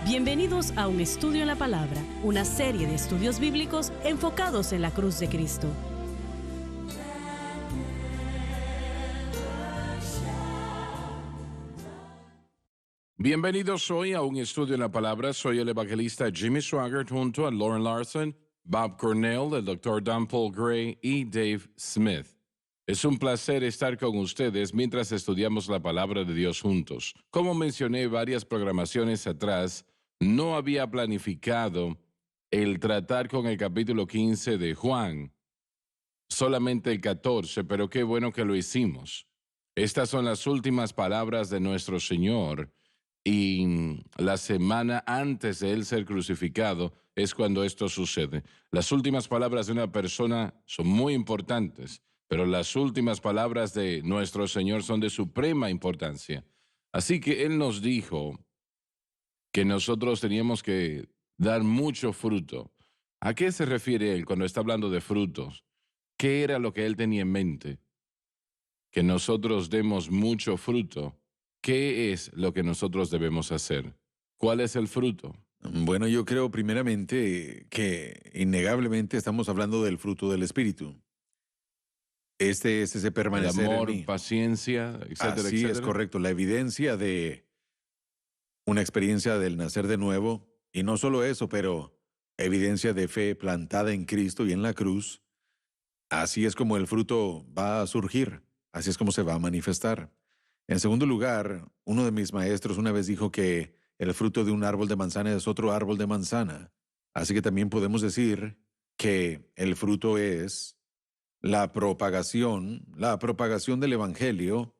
Bienvenidos a Un Estudio en la Palabra, una serie de estudios bíblicos enfocados en la cruz de Cristo. Bienvenidos hoy a Un Estudio en la Palabra. Soy el evangelista Jimmy Swaggart junto a Lauren Larson, Bob Cornell, el Dr. Don Paul Gray y Dave Smith. Es un placer estar con ustedes mientras estudiamos la palabra de Dios juntos. Como mencioné varias programaciones atrás, no había planificado el tratar con el capítulo 15 de Juan, solamente el 14, pero qué bueno que lo hicimos. Estas son las últimas palabras de nuestro Señor y la semana antes de Él ser crucificado es cuando esto sucede. Las últimas palabras de una persona son muy importantes, pero las últimas palabras de nuestro Señor son de suprema importancia. Así que Él nos dijo que nosotros teníamos que dar mucho fruto. ¿A qué se refiere Él cuando está hablando de frutos? ¿Qué era lo que Él tenía en mente? Que nosotros demos mucho fruto. ¿Qué es lo que nosotros debemos hacer? ¿Cuál es el fruto? Bueno, yo creo primeramente que innegablemente estamos hablando del fruto del Espíritu. Este es ese El permanecer en amor, mí. paciencia, etcétera, Así es etcétera. correcto, la evidencia de una experiencia del nacer de nuevo, y no solo eso, pero evidencia de fe plantada en Cristo y en la cruz. Así es como el fruto va a surgir, así es como se va a manifestar. En segundo lugar, uno de mis maestros una vez dijo que el fruto de un árbol de manzana es otro árbol de manzana. Así que también podemos decir que el fruto es la propagación del evangelio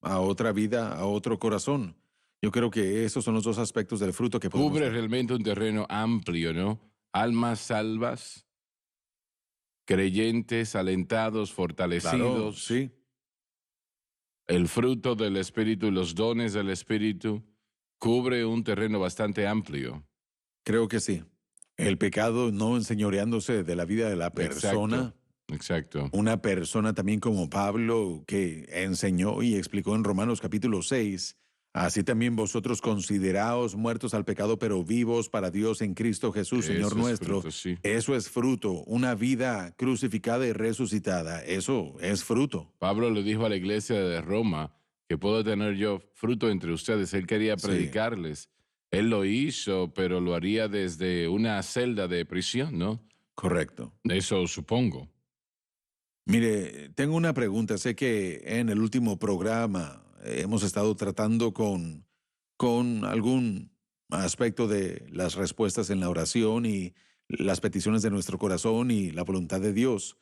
a otra vida, a otro corazón. Yo creo que esos son los dos aspectos del fruto que podemos Cubre ver. realmente un terreno amplio, ¿no? Almas salvas, creyentes, alentados, Claro, fortalecidos, sí, el fruto del Espíritu, los dones del Espíritu, cubre un terreno bastante amplio. creo que sí. El pecado no enseñoreándose de la vida de la persona. Exacto. Una persona también como Pablo que enseñó y explicó en Romanos capítulo 6, así también vosotros consideraos muertos al pecado, pero vivos para Dios en Cristo Jesús, Señor Eso es nuestro. fruto, sí. Eso es fruto, una vida crucificada y resucitada. Eso es fruto. Pablo le dijo a la iglesia de Roma que puedo tener yo fruto entre ustedes. Él quería Sí, predicarles. Él lo hizo, pero lo haría desde una celda de prisión, ¿no? correcto. Eso supongo. Mire, tengo una pregunta. Sé que en el último programa hemos estado tratando con algún aspecto de las respuestas en la oración y las peticiones de nuestro corazón y la voluntad de Dios.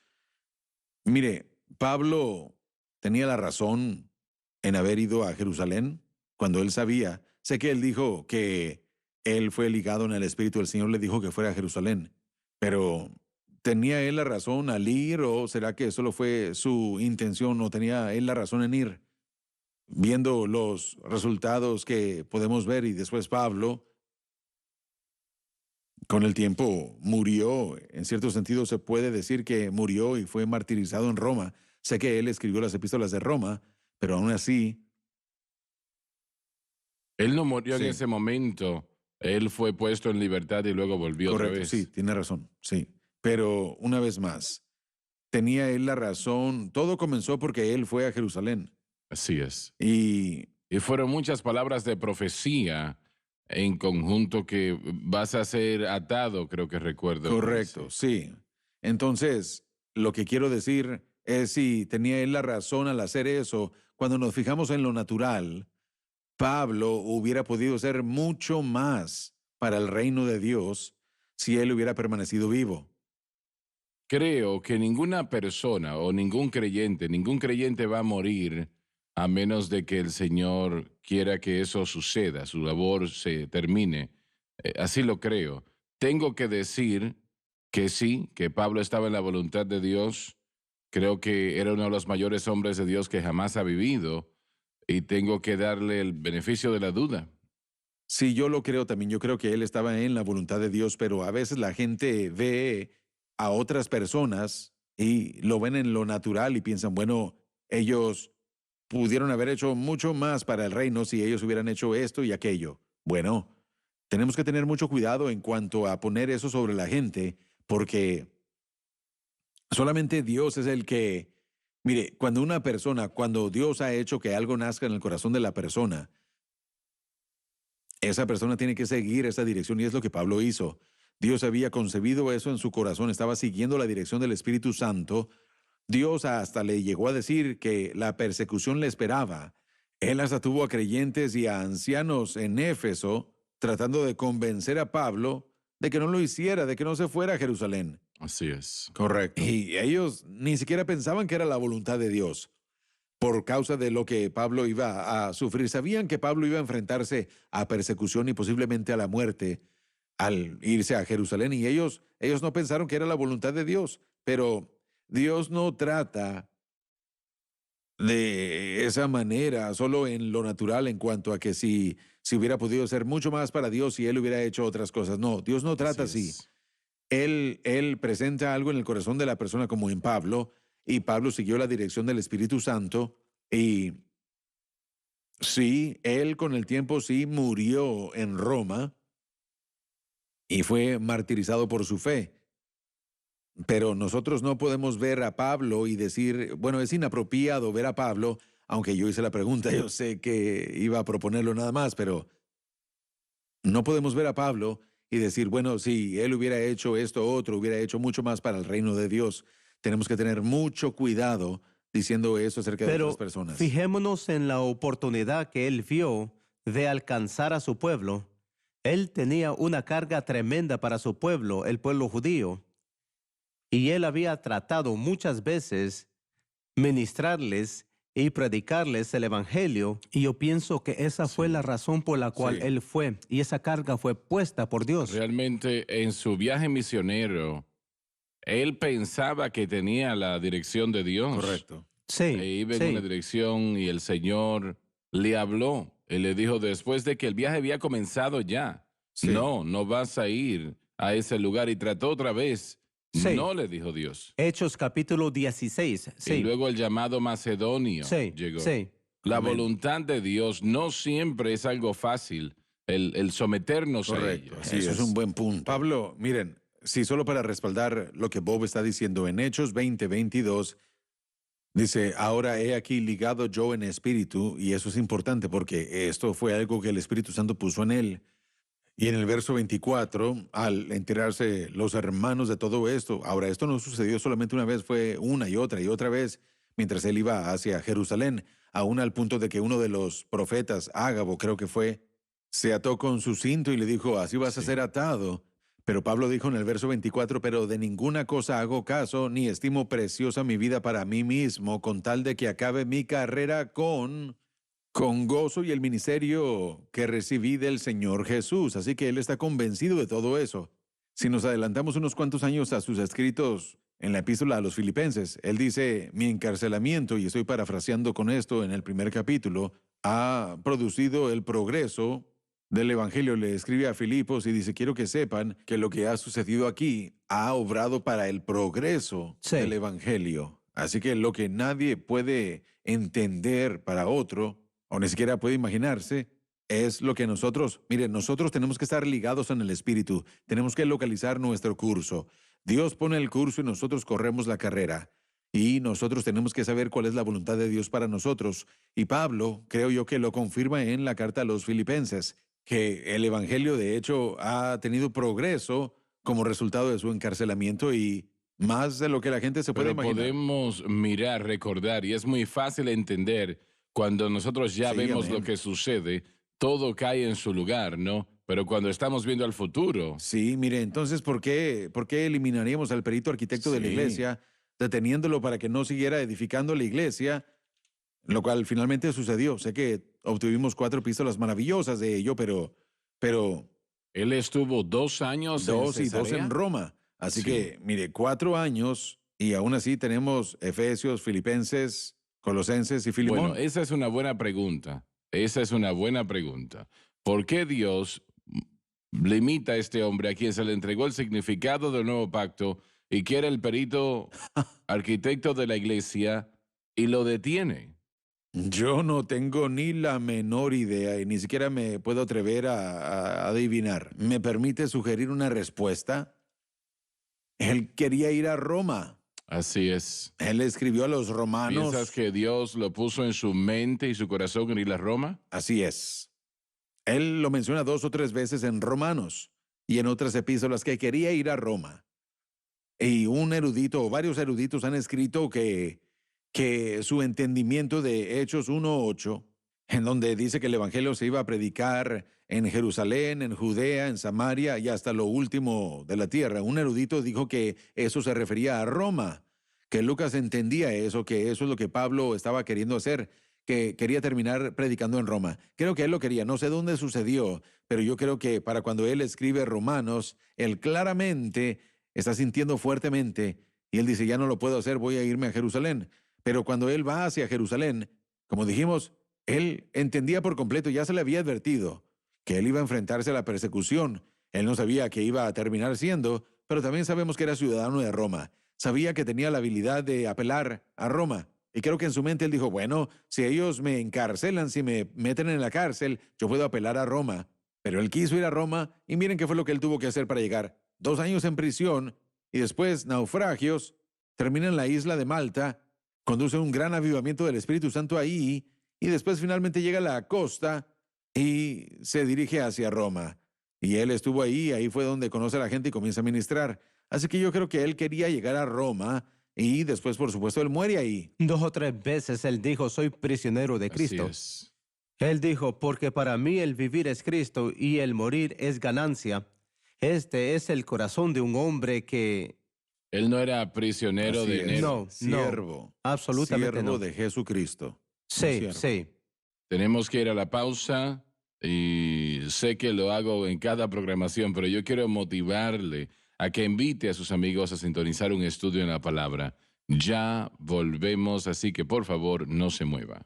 Mire, Pablo tenía la razón en haber ido a Jerusalén cuando él sabía. Sé que él dijo que él fue ligado en el Espíritu, el Señor le dijo que fuera a Jerusalén, pero ¿tenía él la razón al ir o será que solo fue su intención o tenía él la razón en ir? Viendo los resultados que podemos ver y después Pablo, con el tiempo murió, en cierto sentido se puede decir que murió y fue martirizado en Roma. Sé que él escribió las epístolas de Roma, pero aún así, Él no murió en sí, ese momento. Él fue puesto en libertad y luego volvió otra correcto, sí, vez. tiene razón, sí. Pero una vez más, tenía él la razón, todo comenzó porque él fue a Jerusalén. Así es. Y Y fueron muchas palabras de profecía en conjunto que vas a ser atado, creo que recuerdo que correcto, dice. sí. Entonces, lo que quiero decir es si tenía él la razón al hacer eso, cuando nos fijamos en lo natural, Pablo hubiera podido ser mucho más para el reino de Dios si él hubiera permanecido vivo. Creo que ninguna persona o ningún creyente va a morir a menos de que el Señor quiera que eso suceda, su labor se termine. Así lo creo. Tengo que decir que sí, que Pablo estaba en la voluntad de Dios. Creo que era uno de los mayores hombres de Dios que jamás ha vivido y tengo que darle el beneficio de la duda. Sí, yo lo creo también, yo creo que él estaba en la voluntad de Dios, pero a veces la gente ve a otras personas y lo ven en lo natural y piensan, bueno, ellos pudieron haber hecho mucho más para el reino si ellos hubieran hecho esto y aquello. Bueno, tenemos que tener mucho cuidado en cuanto a poner eso sobre la gente, porque solamente Dios es el que, mire, cuando Dios ha hecho que algo nazca en el corazón de la persona, esa persona tiene que seguir esa dirección y es lo que Pablo hizo. Dios había concebido eso en su corazón, estaba siguiendo la dirección del Espíritu Santo. Dios hasta le llegó a decir que la persecución le esperaba. Él hasta tuvo a creyentes y a ancianos en Éfeso tratando de convencer a Pablo de que no lo hiciera, de que no se fuera a Jerusalén. Así es. Correcto. Y ellos ni siquiera pensaban que era la voluntad de Dios por causa de lo que Pablo iba a sufrir. Sabían que Pablo iba a enfrentarse a persecución y posiblemente a la muerte al irse a Jerusalén y ellos no pensaron que era la voluntad de Dios, pero Dios no trata de esa manera, solo en lo natural en cuanto a que si hubiera podido ser mucho más para Dios si él hubiera hecho otras cosas. No, Dios no trata así. Él presenta algo en el corazón de la persona como en Pablo, y Pablo siguió la dirección del Espíritu Santo y sí, él con el tiempo sí murió en Roma y fue martirizado por su fe. Pero nosotros no podemos ver a Pablo y decir, bueno, es inapropiado ver a Pablo, aunque yo hice la pregunta, yo sé que iba a proponerlo nada más, pero no podemos ver a Pablo y decir, bueno, si él hubiera hecho esto otro, hubiera hecho mucho más para el reino de Dios. Tenemos que tener mucho cuidado diciendo eso acerca de otras Pero personas. fijémonos en la oportunidad que él vio de alcanzar a su pueblo. Él tenía una carga tremenda para su pueblo, el pueblo judío. Y él había tratado muchas veces ministrarles y predicarles el evangelio. Y yo pienso que esa fue la razón por la cual Sí. él fue. Y esa carga fue puesta por Dios. Realmente en su viaje misionero, él pensaba que tenía la dirección de Dios. Correcto. Sí, Iba en una sí. dirección y el Señor le habló. Él le dijo después de que el viaje había comenzado ya. Sí. No vas a ir a ese lugar. Y trató otra vez. Sí. No le dijo Dios. Hechos capítulo 16. Sí. Y luego el llamado macedonio Sí, llegó. sí. La Amén. voluntad de Dios no siempre es algo fácil, el someternos a Correcto, ella. así eso es un buen punto. Pablo, miren, sí, solo para respaldar lo que Bob está diciendo, en Hechos 20:22, dice, ahora he aquí ligado yo en espíritu, y eso es importante porque esto fue algo que el Espíritu Santo puso en él. Y en el verso 24, al enterarse los hermanos de todo esto, ahora esto no sucedió solamente una vez, fue una y otra vez, mientras él iba hacia Jerusalén, aún al punto de que uno de los profetas, Ágabo creo que fue, se ató con su cinto y le dijo, así vas a Sí. ser atado. Pero Pablo dijo en el verso 24, pero de ninguna cosa hago caso, ni estimo preciosa mi vida para mí mismo, con tal de que acabe mi carrera con gozo y el ministerio que recibí del Señor Jesús. Así que él está convencido de todo eso. Si nos adelantamos unos cuantos años a sus escritos en la epístola a los Filipenses, él dice, mi encarcelamiento, y estoy parafraseando con esto en el primer capítulo, ha producido el progreso del Evangelio. Le escribe a Filipos y dice, quiero que sepan que lo que ha sucedido aquí ha obrado para el progreso Sí. del Evangelio. Así que lo que nadie puede entender para otro, o ni siquiera puede imaginarse, es lo que miren, nosotros tenemos que estar ligados en el Espíritu, tenemos que localizar nuestro curso. Dios pone el curso y nosotros corremos la carrera. Y nosotros tenemos que saber cuál es la voluntad de Dios para nosotros. Y Pablo, creo yo que lo confirma en la carta a los Filipenses, que el Evangelio de hecho ha tenido progreso como resultado de su encarcelamiento y más de lo que la gente se puede Pero imaginar. podemos mirar, recordar, y es muy fácil entender cuando nosotros ya Sí, vemos amén. lo que sucede, todo cae en su lugar, ¿no? Pero cuando estamos viendo al futuro, Sí, mire, entonces, ¿por qué eliminaríamos al perito arquitecto de la Sí. iglesia, deteniéndolo para que no siguiera edificando la iglesia? Lo cual finalmente sucedió. Sé que obtuvimos 4 epístolas maravillosas de ello, pero él estuvo 2 años en 2 y 2 Cesarea. en Roma. Así Sí. que, mire, 4 años y aún así tenemos Efesios, Filipenses, Colosenses y Filemón. Bueno, esa es una buena pregunta. Esa es una buena pregunta. ¿Por qué Dios limita a este hombre a quien se le entregó el significado del nuevo pacto y que era el perito arquitecto de la iglesia y lo detiene? Yo no tengo ni la menor idea y ni siquiera me puedo atrever a adivinar. ¿Me permite sugerir una respuesta? Él quería ir a Roma. Así es. Él escribió a los ¿Piensas romanos. que Dios lo puso en su mente y su corazón en ir a Roma? Así es. Él lo menciona 2 o 3 veces en Romanos y en otras epístolas que quería ir a Roma. Y un erudito o varios eruditos han escrito que su entendimiento de Hechos 1:8, en donde dice que el Evangelio se iba a predicar en Jerusalén, en Judea, en Samaria y hasta lo último de la tierra. Un erudito dijo que eso se refería a Roma, que Lucas entendía eso, que eso es lo que Pablo estaba queriendo hacer, que quería terminar predicando en Roma. Creo que él lo quería, no sé dónde sucedió, pero yo creo que para cuando él escribe Romanos, él claramente está sintiendo fuertemente y él dice, ya no lo puedo hacer, voy a irme a Jerusalén. Pero cuando él va hacia Jerusalén, como dijimos, él entendía por completo, ya se le había advertido que él iba a enfrentarse a la persecución. Él no sabía que iba a terminar siendo, pero también sabemos que era ciudadano de Roma. Sabía que tenía la habilidad de apelar a Roma. Y creo que en su mente él dijo, bueno, si ellos me encarcelan, si me meten en la cárcel, yo puedo apelar a Roma. Pero él quiso ir a Roma y miren qué fue lo que él tuvo que hacer para llegar. 2 años en prisión y después naufragios, termina en la isla de Malta, conduce un gran avivamiento del Espíritu Santo ahí y después finalmente llega a la costa y se dirige hacia Roma. Y él estuvo ahí fue donde conoce a la gente y comienza a ministrar. Así que yo creo que él quería llegar a Roma y después, por supuesto, él muere ahí. 2 o 3 veces él dijo, soy prisionero de Así Cristo. es. Él dijo, porque para mí el vivir es Cristo y el morir es ganancia. Este es el corazón de un hombre que... Él no era prisionero Así de es. enero. No, Siervo. absolutamente Siervo no. de Jesucristo. Sí, Siervo. sí. Tenemos que ir a la pausa y sé que lo hago en cada programación, pero yo quiero motivarle a que invite a sus amigos a sintonizar un estudio en la palabra. Ya volvemos, así que por favor no se mueva.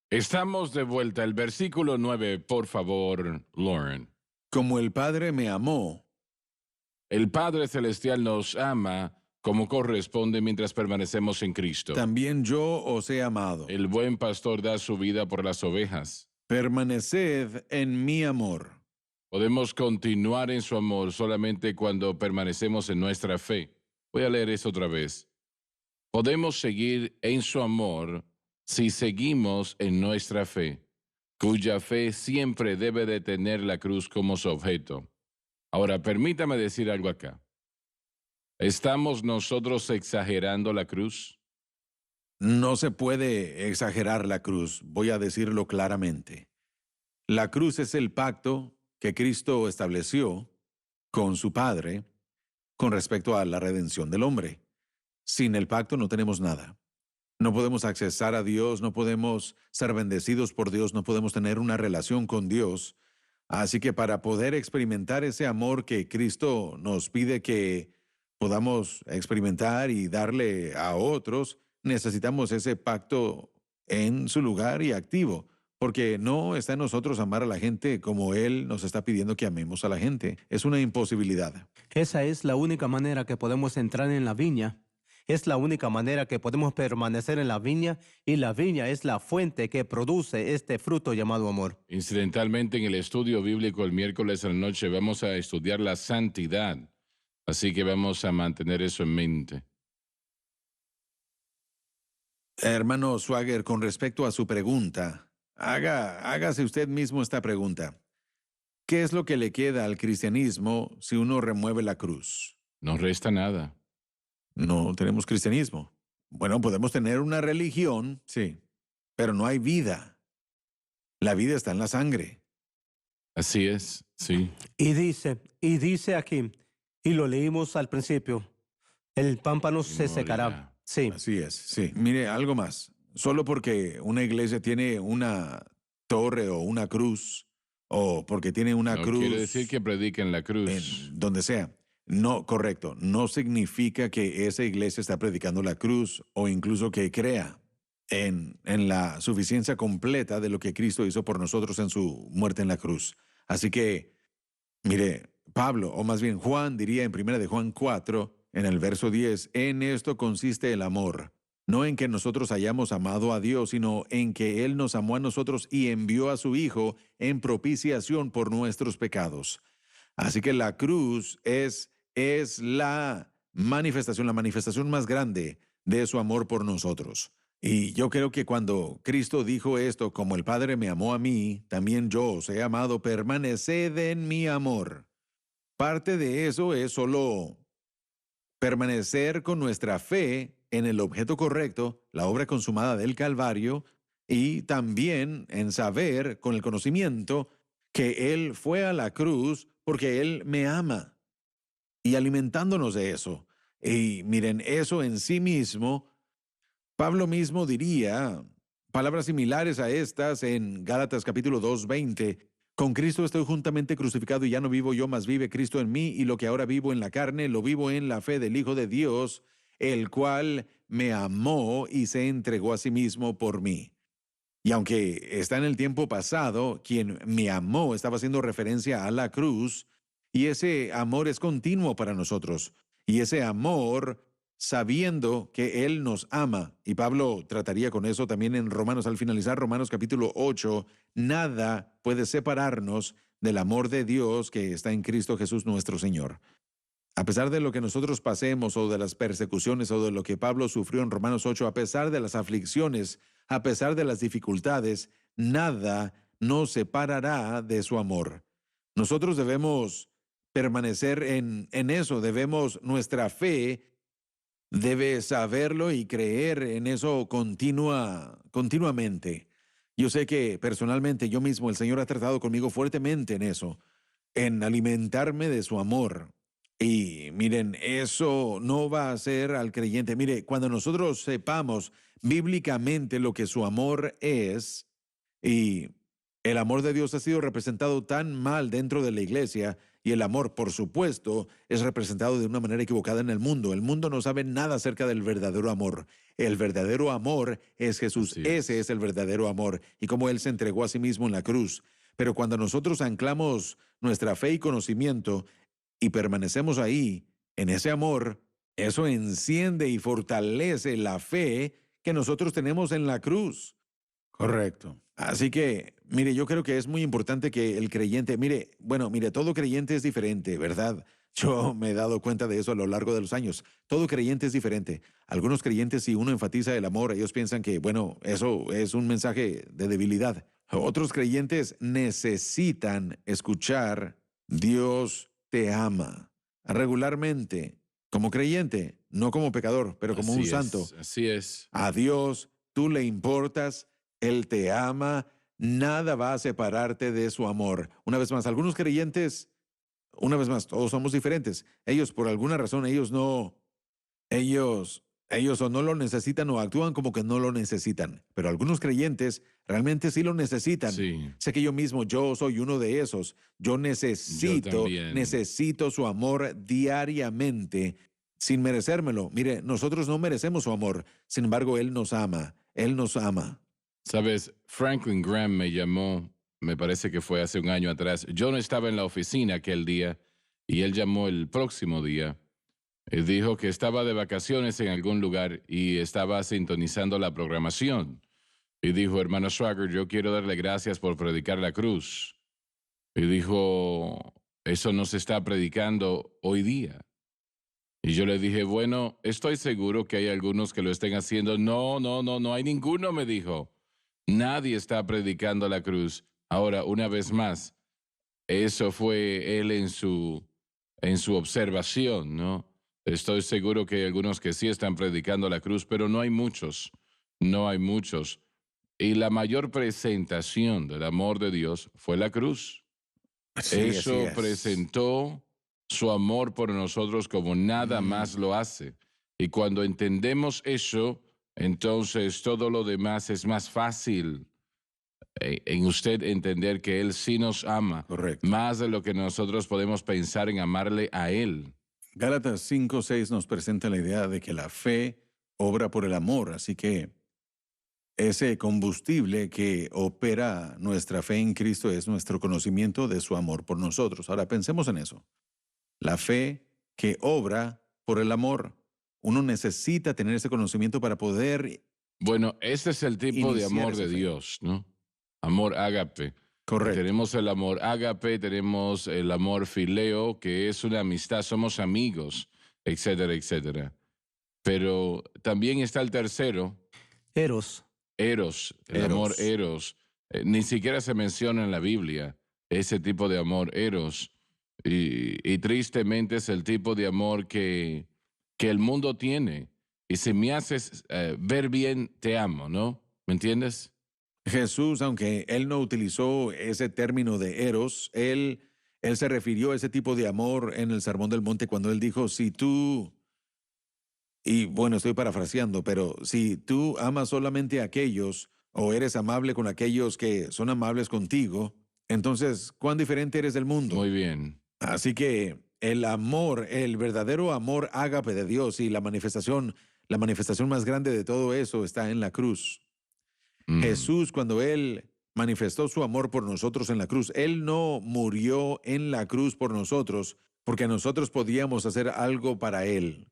Estamos de vuelta. El versículo 9, por favor, Lauren. Como el Padre me amó, El Padre Celestial nos ama como corresponde mientras permanecemos en Cristo. también yo os he amado. El buen pastor da su vida por las ovejas. Permaneced en mi amor. Podemos continuar en su amor solamente cuando permanecemos en nuestra fe. Voy a leer eso otra vez. Podemos seguir en su amor si seguimos en nuestra fe, cuya fe siempre debe de tener la cruz como su objeto. Ahora, permítame decir algo acá. ¿Estamos nosotros exagerando la cruz? No se puede exagerar la cruz, voy a decirlo claramente. La cruz es el pacto que Cristo estableció con su Padre con respecto a la redención del hombre. Sin el pacto no tenemos nada. No podemos accesar a Dios, no podemos ser bendecidos por Dios, no podemos tener una relación con Dios. Así que para poder experimentar ese amor que Cristo nos pide que podamos experimentar y darle a otros, necesitamos ese pacto en su lugar y activo, porque no está en nosotros amar a la gente como Él nos está pidiendo que amemos a la gente. Es una imposibilidad. Esa es la única manera que podemos entrar en la viña. Es la única manera que podemos permanecer en la viña y la viña es la fuente que produce este fruto llamado amor. Incidentalmente, en el estudio bíblico el miércoles a la noche vamos a estudiar la santidad. Así que vamos a mantener eso en mente. Hermano Swagger, con respecto a su pregunta, hágase usted mismo esta pregunta. ¿Qué es lo que le queda al cristianismo si uno remueve la cruz? No resta nada. No tenemos cristianismo. Bueno, podemos tener una religión, sí, pero no hay vida. La vida está en la sangre. Así es, sí. Y dice aquí, y lo leímos al principio, el pámpano se Memoria. secará. Sí, Así es, sí. Mire, algo más. Solo porque una iglesia tiene una torre o una cruz, o porque tiene una No cruz quiere decir que prediquen la en cruz. donde sea. No, correcto. No significa que esa iglesia está predicando la cruz o incluso que crea en la suficiencia completa de lo que Cristo hizo por nosotros en su muerte en la cruz. Así que Mire, Pablo, o más bien Juan, diría en 1 de Juan 4, en el verso 10, en esto consiste el amor, no en que nosotros hayamos amado a Dios, sino en que Él nos amó a nosotros y envió a su Hijo en propiciación por nuestros pecados. Así que la cruz es la manifestación más grande de su amor por nosotros. Y yo creo que cuando Cristo dijo esto, como el Padre me amó a mí, también yo os he amado, permaneced en mi amor. Parte de eso es solo permanecer con nuestra fe en el objeto correcto, la obra consumada del Calvario, y también en saber, con el conocimiento, que Él fue a la cruz porque Él me ama, y alimentándonos de eso. Y miren, eso en sí mismo, Pablo mismo diría palabras similares a estas en Gálatas capítulo 2:20. Con Cristo estoy juntamente crucificado y ya no vivo yo, mas vive Cristo en mí, y lo que ahora vivo en la carne, lo vivo en la fe del Hijo de Dios, el cual me amó y se entregó a sí mismo por mí. Y aunque está en el tiempo pasado, quien me amó estaba haciendo referencia a la cruz, y ese amor es continuo para nosotros. Y ese amor, sabiendo que Él nos ama, y Pablo trataría con eso también en Romanos, al finalizar Romanos capítulo 8, nada puede separarnos del amor de Dios que está en Cristo Jesús nuestro Señor. A pesar de lo que nosotros pasemos o de las persecuciones o de lo que Pablo sufrió en Romanos 8, a pesar de las aflicciones, a pesar de las dificultades, nada nos separará de su amor. Nosotros debemos permanecer en eso, nuestra fe debe saberlo y creer en eso continuamente. Yo sé que personalmente yo mismo, el Señor ha tratado conmigo fuertemente en eso, en alimentarme de su amor. Y miren, eso no va a hacer al creyente. Mire, cuando nosotros sepamos bíblicamente lo que su amor es, y el amor de Dios ha sido representado tan mal dentro de la iglesia, y el amor, por supuesto, es representado de una manera equivocada en el mundo. El mundo no sabe nada acerca del verdadero amor. El verdadero amor es Jesús. Así es. Ese es el verdadero amor, y cómo Él se entregó a sí mismo en la cruz. Pero cuando nosotros anclamos nuestra fe y conocimiento y permanecemos ahí, en ese amor, eso enciende y fortalece la fe que nosotros tenemos en la cruz. Correcto. Así que, mire, yo creo que es muy importante que el creyente, mire, todo creyente es diferente, ¿verdad? Yo me he dado cuenta de eso a lo largo de los años. Todo creyente es diferente. Algunos creyentes, si uno enfatiza el amor, ellos piensan que, eso es un mensaje de debilidad. Otros creyentes necesitan escuchar: Dios te ama, regularmente, como creyente, no como pecador, pero como un santo. Así es. A Dios tú le importas, Él te ama, nada va a separarte de su amor. Una vez más, algunos creyentes, todos somos diferentes. Ellos, por alguna razón, ellos o no lo necesitan o actúan como que no lo necesitan. Pero algunos creyentes realmente sí lo necesitan. Sí. Sé que yo soy uno de esos. Yo también. necesito su amor diariamente, sin merecérmelo. Mire, nosotros no merecemos su amor. Sin embargo, Él nos ama. Él nos ama. Sabes, Franklin Graham me llamó, me parece que fue hace un año atrás. Yo no estaba en la oficina aquel día y él llamó el próximo día. Él dijo que estaba de vacaciones en algún lugar y estaba sintonizando la programación. Y dijo: hermano Swagger, yo quiero darle gracias por predicar la cruz. Y dijo: eso no se está predicando hoy día. Y yo le dije: bueno, estoy seguro que hay algunos que lo estén haciendo. No hay ninguno, me dijo. Nadie está predicando la cruz. Ahora, una vez más, eso fue él en su observación, ¿no? Estoy seguro que hay algunos que sí están predicando la cruz, pero no hay muchos. No hay muchos. Y la mayor presentación del amor de Dios fue la cruz. Eso presentó su amor por nosotros como nada más lo hace. Y cuando entendemos eso, entonces todo lo demás es más fácil en usted entender que Él sí nos ama. Correcto. Más de lo que nosotros podemos pensar en amarle a Él. Gálatas 5:6 nos presenta la idea de que la fe obra por el amor, así que ese combustible que opera nuestra fe en Cristo es nuestro conocimiento de su amor por nosotros. Ahora pensemos en eso. La fe que obra por el amor. Uno necesita tener ese conocimiento para poder... Bueno, ese es el tipo de Iniciar amor esa de fe. Dios, ¿no? Amor ágape. Correcto. Tenemos el amor ágape, tenemos el amor fileo, que es una amistad, somos amigos, etcétera, etcétera. Pero también está el tercero, Eros. eros, el Eros. amor eros. Ni siquiera se menciona en la Biblia ese tipo de amor eros. Y tristemente es el tipo de amor que el mundo tiene. Y si me haces ver bien, te amo, ¿no? ¿Me entiendes? Jesús, aunque él no utilizó ese término de eros, él se refirió a ese tipo de amor en el Sermón del Monte cuando él dijo, si tú, y bueno, estoy parafraseando, pero si tú amas solamente a aquellos o eres amable con aquellos que son amables contigo, entonces, ¿cuán diferente eres del mundo? Muy bien. Así que el amor, el verdadero amor ágape de Dios y la manifestación más grande de todo eso está en la cruz. Jesús, cuando Él manifestó su amor por nosotros en la cruz, Él no murió en la cruz por nosotros porque nosotros podíamos hacer algo para Él.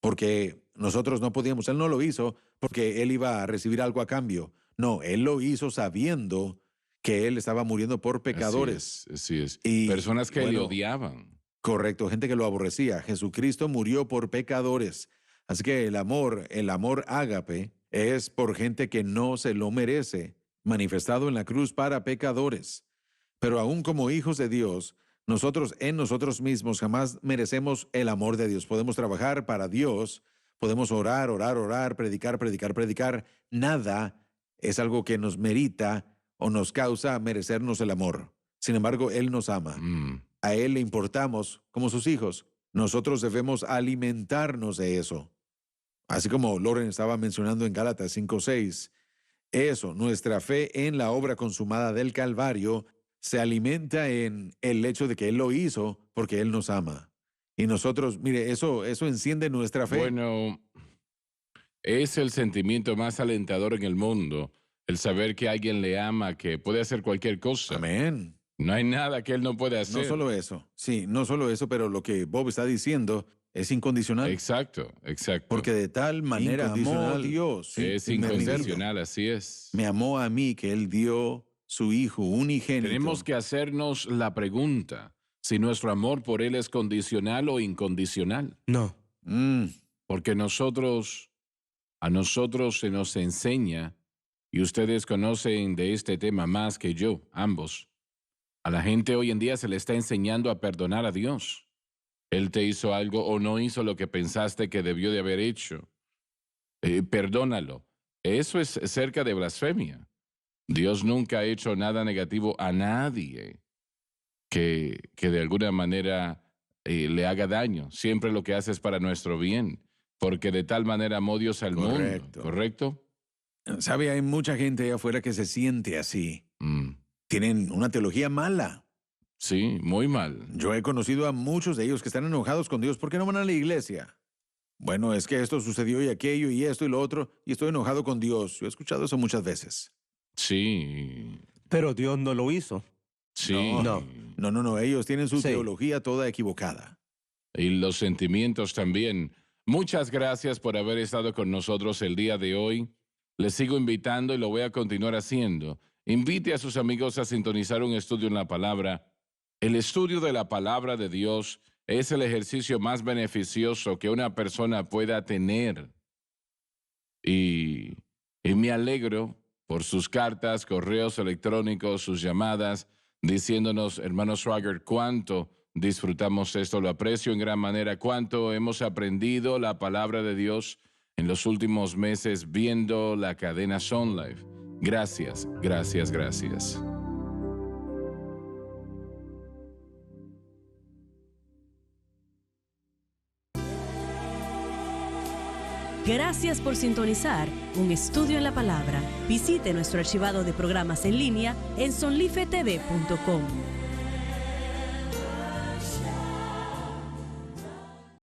Porque nosotros no podíamos. Él no lo hizo porque Él iba a recibir algo a cambio. No, Él lo hizo sabiendo que Él estaba muriendo por pecadores. Así es. Y, Personas que le bueno, odiaban. Correcto, gente que lo aborrecía. Jesucristo murió por pecadores. Así que el amor ágape, es por gente que no se lo merece, manifestado en la cruz para pecadores. Pero aún como hijos de Dios, nosotros en nosotros mismos jamás merecemos el amor de Dios. Podemos trabajar para Dios, podemos orar, predicar. Nada es algo que nos merita o nos causa merecernos el amor. Sin embargo, Él nos ama. A Él le importamos como sus hijos. Nosotros debemos alimentarnos de eso. Así como Loren estaba mencionando en Gálatas 5:6, eso, nuestra fe en la obra consumada del Calvario se alimenta en el hecho de que Él lo hizo porque Él nos ama. Y nosotros, mire, eso enciende nuestra fe. Bueno, es el sentimiento más alentador en el mundo, el saber que alguien le ama, que puede hacer cualquier cosa. Amén. No hay nada que él no pueda hacer. No solo eso, sí, no solo eso, pero lo que Bob está diciendo es incondicional. Exacto. Porque de tal manera amó a Dios. sí, Es me recuerdo. incondicional, así es. Me amó a mí que Él dio su Hijo unigénito. Tenemos que hacernos la pregunta si nuestro amor por él es condicional o incondicional. No. Porque a nosotros se nos enseña, y ustedes conocen de este tema más que yo, ambos. A la gente hoy en día se le está enseñando a perdonar a Dios. Él te hizo algo o no hizo lo que pensaste que debió de haber hecho. Perdónalo. Eso es cerca de blasfemia. Dios nunca ha hecho nada negativo a nadie que de alguna manera le haga daño. Siempre lo que hace es para nuestro bien. Porque de tal manera amó Dios al Correcto. mundo. ¿Correcto? ¿Sabe? Hay mucha gente allá afuera que se siente así. Mm. Tienen una teología mala. Sí, muy mal. Yo he conocido a muchos de ellos que están enojados con Dios porque no van a la iglesia. Bueno, es que esto sucedió y aquello y esto y lo otro, y estoy enojado con Dios. Yo he escuchado eso muchas veces. Sí. Pero Dios no lo hizo. Sí. No. Ellos tienen su Sí. teología toda equivocada. Y los sentimientos también. Muchas gracias por haber estado con nosotros el día de hoy. Les sigo invitando y lo voy a continuar haciendo. Invite a sus amigos a sintonizar un estudio en la palabra. El estudio de la palabra de Dios es el ejercicio más beneficioso que una persona pueda tener. Y me alegro por sus cartas, correos electrónicos, sus llamadas, diciéndonos, hermano Swagert, cuánto disfrutamos esto, lo aprecio en gran manera, cuánto hemos aprendido la palabra de Dios en los últimos meses viendo la cadena Sun Life. Gracias. Gracias por sintonizar un estudio en la palabra. Visite nuestro archivado de programas en línea en sonlifetv.com.